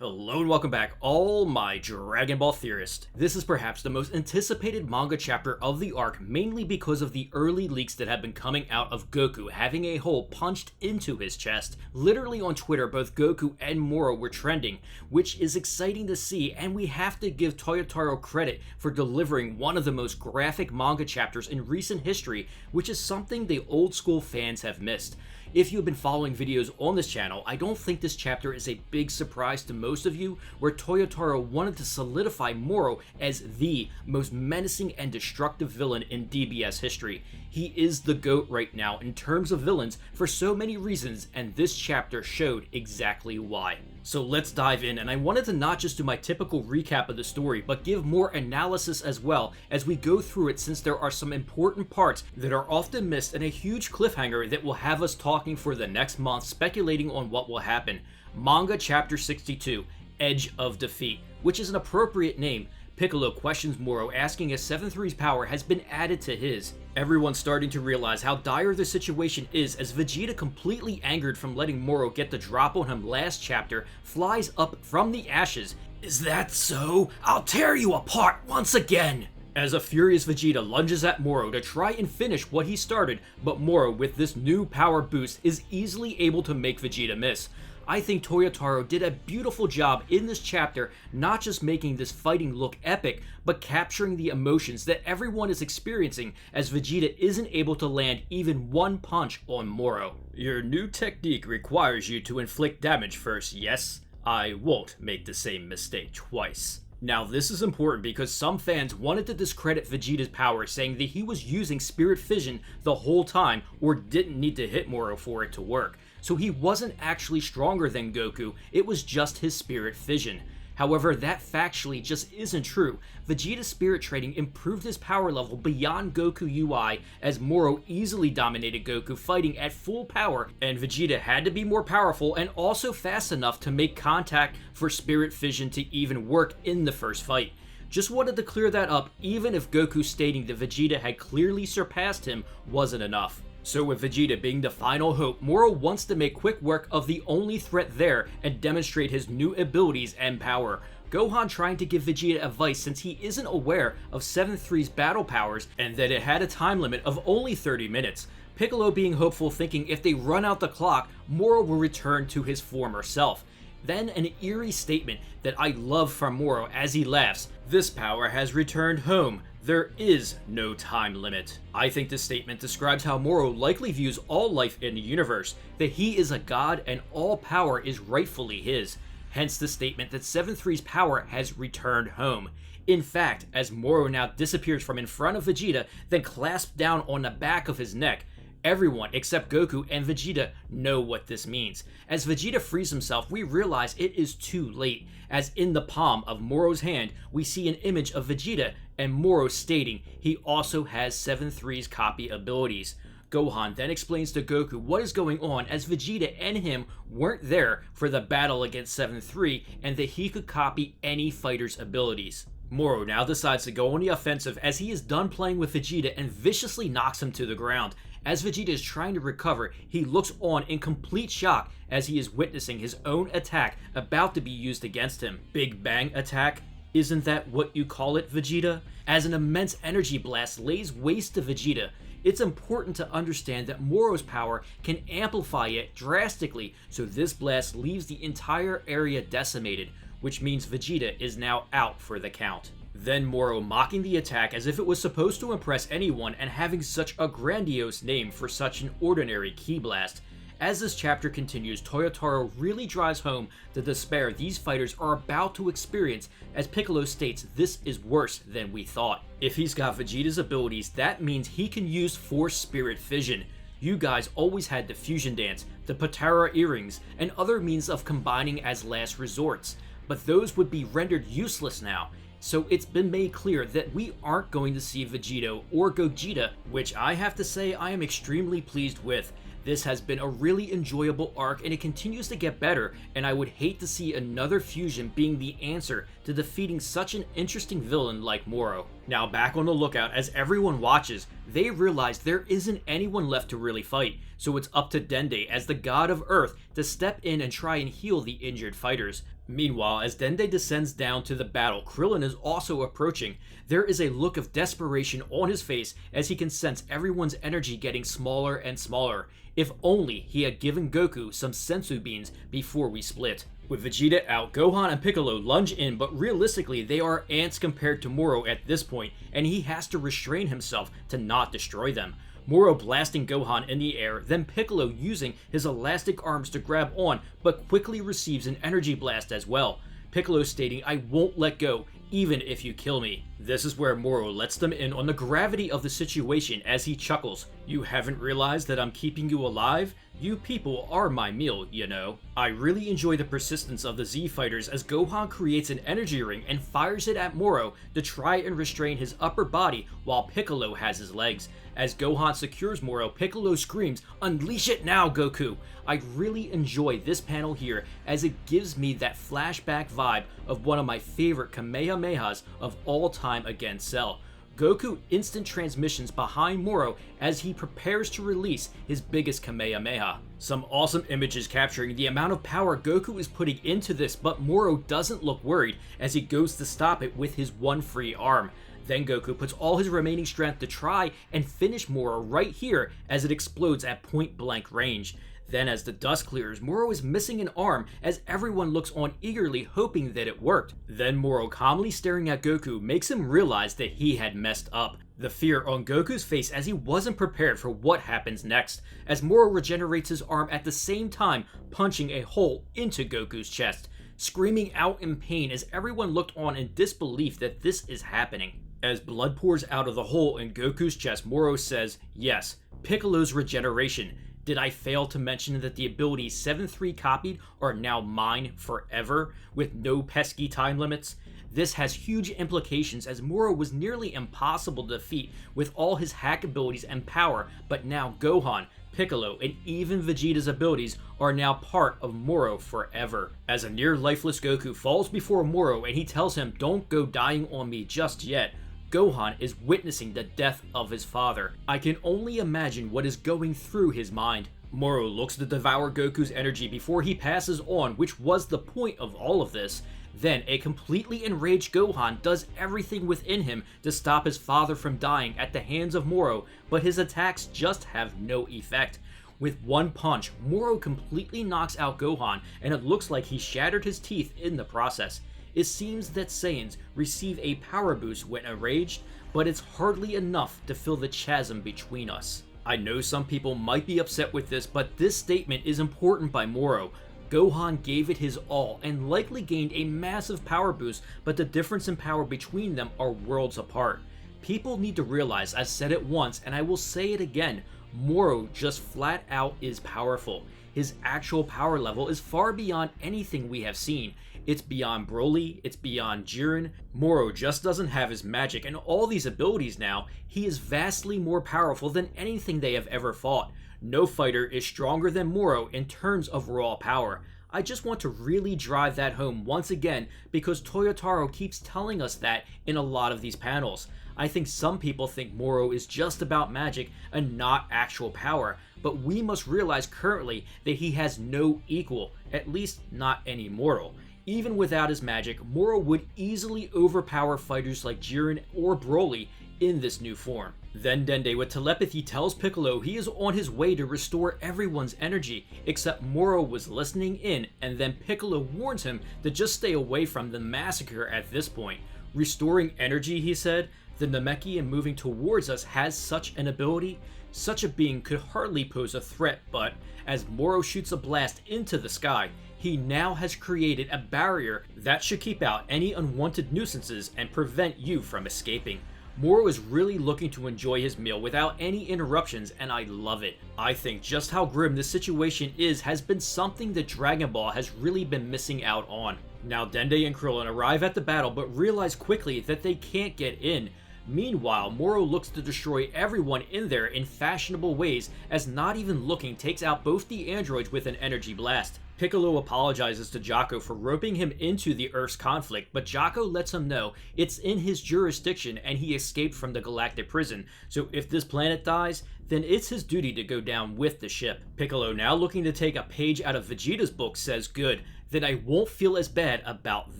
Hello and welcome back, all my Dragon Ball theorists. This is perhaps the most anticipated manga chapter of the arc, mainly because of the early leaks that have been coming out of Goku having a hole punched into his chest. Literally on Twitter, both Goku and Moro were trending, which is exciting to see, and we have to give Toyotaro credit for delivering one of the most graphic manga chapters in recent history, which is something the old school fans have missed. If you've been following videos on this channel, I don't think this chapter is a big surprise to most of you, where Toyotaro wanted to solidify Moro as the most menacing and destructive villain in DBS history. He is the GOAT right now in terms of villains for so many reasons, and this chapter showed exactly why. So let's dive in, and I wanted to not just do my typical recap of the story, but give more analysis as well as we go through it, since there are some important parts that are often missed and a huge cliffhanger that will have us talking for the next month speculating on what will happen. Manga Chapter 62, Edge of Defeat, which is an appropriate name. Piccolo questions Moro, asking if 7-3's power has been added to his. Everyone's starting to realize how dire the situation is as Vegeta, completely angered from letting Moro get the drop on him last chapter, flies up from the ashes. "Is that so? I'll tear you apart once again!" As a furious Vegeta lunges at Moro to try and finish what he started, but Moro, with this new power boost, is easily able to make Vegeta miss. I think Toyotaro did a beautiful job in this chapter, not just making this fighting look epic, but capturing the emotions that everyone is experiencing as Vegeta isn't able to land even one punch on Moro. "Your new technique requires you to inflict damage first, yes? I won't make the same mistake twice." Now, this is important because some fans wanted to discredit Vegeta's power, saying that he was using Spirit Fission the whole time or didn't need to hit Moro for it to work. So he wasn't actually stronger than Goku, it was just his Spirit Fission. However, that factually just isn't true. Vegeta's spirit trading improved his power level beyond Goku UI, as Moro easily dominated Goku fighting at full power, and Vegeta had to be more powerful and also fast enough to make contact for Spirit Fission to even work in the first fight. Just wanted to clear that up, even if Goku stating that Vegeta had clearly surpassed him wasn't enough. So with Vegeta being the final hope, Moro wants to make quick work of the only threat there and demonstrate his new abilities and power. Gohan trying to give Vegeta advice since he isn't aware of 7-3's battle powers and that it had a time limit of only 30 minutes. Piccolo being hopeful, thinking if they run out the clock, Moro will return to his former self. Then an eerie statement that I love from Moro as he laughs. "This power has returned home. There is no time limit." I think this statement describes how Moro likely views all life in the universe, that he is a god and all power is rightfully his. Hence the statement that 7-3's power has returned home. In fact, as Moro now disappears from in front of Vegeta, then clasps down on the back of his neck, everyone except Goku and Vegeta know what this means. As Vegeta frees himself, we realize it is too late, as in the palm of Moro's hand, we see an image of Vegeta and Moro stating he also has 7-3's copy abilities. Gohan then explains to Goku what is going on, as Vegeta and him weren't there for the battle against 7-3 and that he could copy any fighter's abilities. Moro now decides to go on the offensive as he is done playing with Vegeta and viciously knocks him to the ground. As Vegeta is trying to recover, he looks on in complete shock as he is witnessing his own attack about to be used against him. Big Bang attack? Isn't that what you call it, Vegeta? As an immense energy blast lays waste to Vegeta, it's important to understand that Moro's power can amplify it drastically, so this blast leaves the entire area decimated, which means Vegeta is now out for the count. Then Moro mocking the attack as if it was supposed to impress anyone and having such a grandiose name for such an ordinary ki blast. As this chapter continues, Toyotaro really drives home the despair these fighters are about to experience, as Piccolo states this is worse than we thought. If he's got Vegeta's abilities, that means he can use Force Spirit Fission. You guys always had the Fusion Dance, the Potara Earrings, and other means of combining as last resorts, but those would be rendered useless now. So it's been made clear that we aren't going to see Vegito or Gogeta, which I have to say I am extremely pleased with. This has been a really enjoyable arc and it continues to get better, and I would hate to see another fusion being the answer to defeating such an interesting villain like Moro. Now back on the lookout, as everyone watches, they realize there isn't anyone left to really fight, so it's up to Dende as the god of Earth to step in and try and heal the injured fighters. Meanwhile, as Dende descends down to the battle, Krillin is also approaching. There is a look of desperation on his face as he can sense everyone's energy getting smaller and smaller. If only he had given Goku some senzu beans before we split. With Vegeta out, Gohan and Piccolo lunge in, but realistically they are ants compared to Moro at this point, and he has to restrain himself to not destroy them. Moro blasting Gohan in the air, then Piccolo using his elastic arms to grab on, but quickly receives an energy blast as well. Piccolo stating, "I won't let go, even if you kill me." This is where Moro lets them in on the gravity of the situation as he chuckles. "You haven't realized that I'm keeping you alive? You people are my meal, you know." I really enjoy the persistence of the Z fighters as Gohan creates an energy ring and fires it at Moro to try and restrain his upper body while Piccolo has his legs. As Gohan secures Moro, Piccolo screams, "Unleash it now, Goku!" I really enjoy this panel here as it gives me that flashback vibe of one of my favorite Kamehamehas of all time against Cell. Goku instant transmissions behind Moro as he prepares to release his biggest Kamehameha. Some awesome images capturing the amount of power Goku is putting into this, but Moro doesn't look worried as he goes to stop it with his one free arm. Then Goku puts all his remaining strength to try and finish Moro right here as it explodes at point blank range. Then as the dust clears, Moro is missing an arm as everyone looks on eagerly hoping that it worked. Then Moro calmly staring at Goku makes him realize that he had messed up. The fear on Goku's face as he wasn't prepared for what happens next, as Moro regenerates his arm at the same time punching a hole into Goku's chest, screaming out in pain as everyone looked on in disbelief that this is happening. As blood pours out of the hole in Goku's chest, Moro says, "Yes, Piccolo's regeneration. Did I fail to mention that the abilities 7-3 copied are now mine forever, with no pesky time limits?" This has huge implications as Moro was nearly impossible to defeat with all his hack abilities and power, but now Gohan, Piccolo, and even Vegeta's abilities are now part of Moro forever. As a near lifeless Goku falls before Moro and he tells him, "Don't go dying on me just yet," Gohan is witnessing the death of his father. I can only imagine what is going through his mind. Moro looks to devour Goku's energy before he passes on, which was the point of all of this. Then a completely enraged Gohan does everything within him to stop his father from dying at the hands of Moro, but his attacks just have no effect. With one punch, Moro completely knocks out Gohan, and it looks like he shattered his teeth in the process. It seems that Saiyans receive a power boost when enraged, but it's hardly enough to fill the chasm between us. I know some people might be upset with this, but this statement is important by Moro. Gohan gave it his all and likely gained a massive power boost, but the difference in power between them are worlds apart. People need to realize, I said it once and I will say it again, Moro just flat out is powerful. His actual power level is far beyond anything we have seen. It's beyond Broly, it's beyond Jiren. Moro just doesn't have his magic and all these abilities now. He is vastly more powerful than anything they have ever fought. No fighter is stronger than Moro in terms of raw power. I just want to really drive that home once again because Toyotaro keeps telling us that in a lot of these panels. I think some people think Moro is just about magic and not actual power, but we must realize currently that he has no equal, at least not any mortal. Even without his magic, Moro would easily overpower fighters like Jiren or Broly in this new form. Then Dende with telepathy tells Piccolo he is on his way to restore everyone's energy, except Moro was listening in, and then Piccolo warns him to just stay away from the massacre at this point. Restoring energy, he said? The Namekian moving towards us has such an ability? Such a being could hardly pose a threat, but as Moro shoots a blast into the sky, he now has created a barrier that should keep out any unwanted nuisances and prevent you from escaping. Moro is really looking to enjoy his meal without any interruptions, and I love it. I think just how grim this situation is has been something that Dragon Ball has really been missing out on. Now Dende and Krillin arrive at the battle but realize quickly that they can't get in. Meanwhile, Moro looks to destroy everyone in there in fashionable ways as not even looking takes out both the androids with an energy blast. Piccolo apologizes to Jaco for roping him into the Earth's conflict, but Jaco lets him know it's in his jurisdiction and he escaped from the galactic prison, so if this planet dies, then it's his duty to go down with the ship. Piccolo, now looking to take a page out of Vegeta's book, says, "Good, then I won't feel as bad about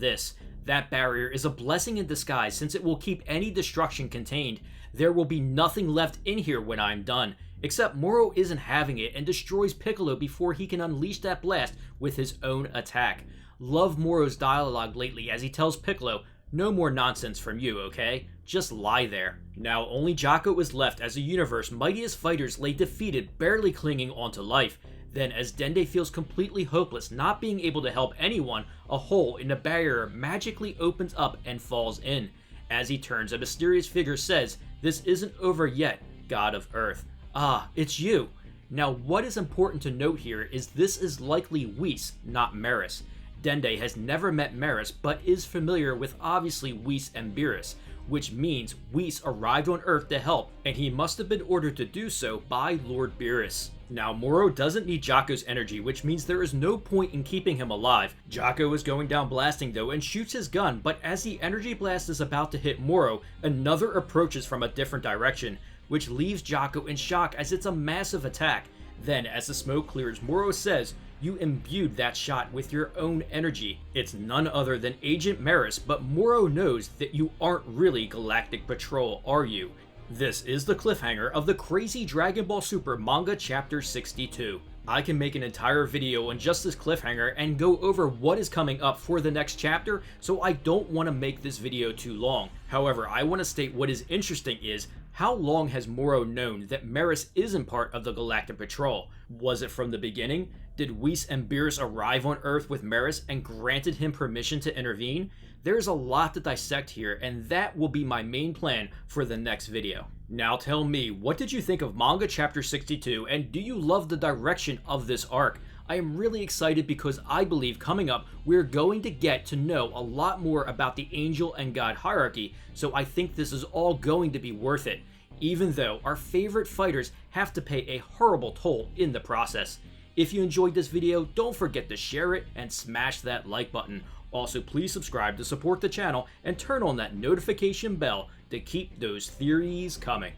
this. That barrier is a blessing in disguise since it will keep any destruction contained. There will be nothing left in here when I'm done." Except Moro isn't having it and destroys Piccolo before he can unleash that blast with his own attack. Love Moro's dialogue lately as he tells Piccolo, "No more nonsense from you, okay? Just lie there." Now only Jaco is left as the universe's mightiest fighters lay defeated, barely clinging onto life. Then, as Dende feels completely hopeless, not being able to help anyone, a hole in the barrier magically opens up and falls in. As he turns, a mysterious figure says, "This isn't over yet, God of Earth." Ah, it's you. Now what is important to note here is this is likely Whis, not Maris. Dende has never met Maris, but is familiar with obviously Whis and Beerus, which means Whis arrived on Earth to help, and he must have been ordered to do so by Lord Beerus. Now Moro doesn't need Jaco's energy, which means there is no point in keeping him alive. Jaco is going down blasting though and shoots his gun, but as the energy blast is about to hit Moro, another approaches from a different direction, which leaves Jaco in shock as it's a massive attack. Then, as the smoke clears, Moro says, "You imbued that shot with your own energy. It's none other than Agent Maris, but Moro knows that you aren't really Galactic Patrol, are you?" This is the cliffhanger of the Crazy Dragon Ball Super Manga Chapter 62. I can make an entire video on just this cliffhanger and go over what is coming up for the next chapter, so I don't want to make this video too long. However, I want to state what is interesting is, how long has Moro known that Maris isn't part of the Galactic Patrol? Was it from the beginning? Did Whis and Beerus arrive on Earth with Maris and granted him permission to intervene? There's a lot to dissect here, and that will be my main plan for the next video. Now tell me, what did you think of Manga Chapter 62, and do you love the direction of this arc? I am really excited because I believe coming up, we're going to get to know a lot more about the Angel and God hierarchy, so I think this is all going to be worth it, even though our favorite fighters have to pay a horrible toll in the process. If you enjoyed this video, don't forget to share it and smash that like button. Also, please subscribe to support the channel and turn on that notification bell to keep those theories coming.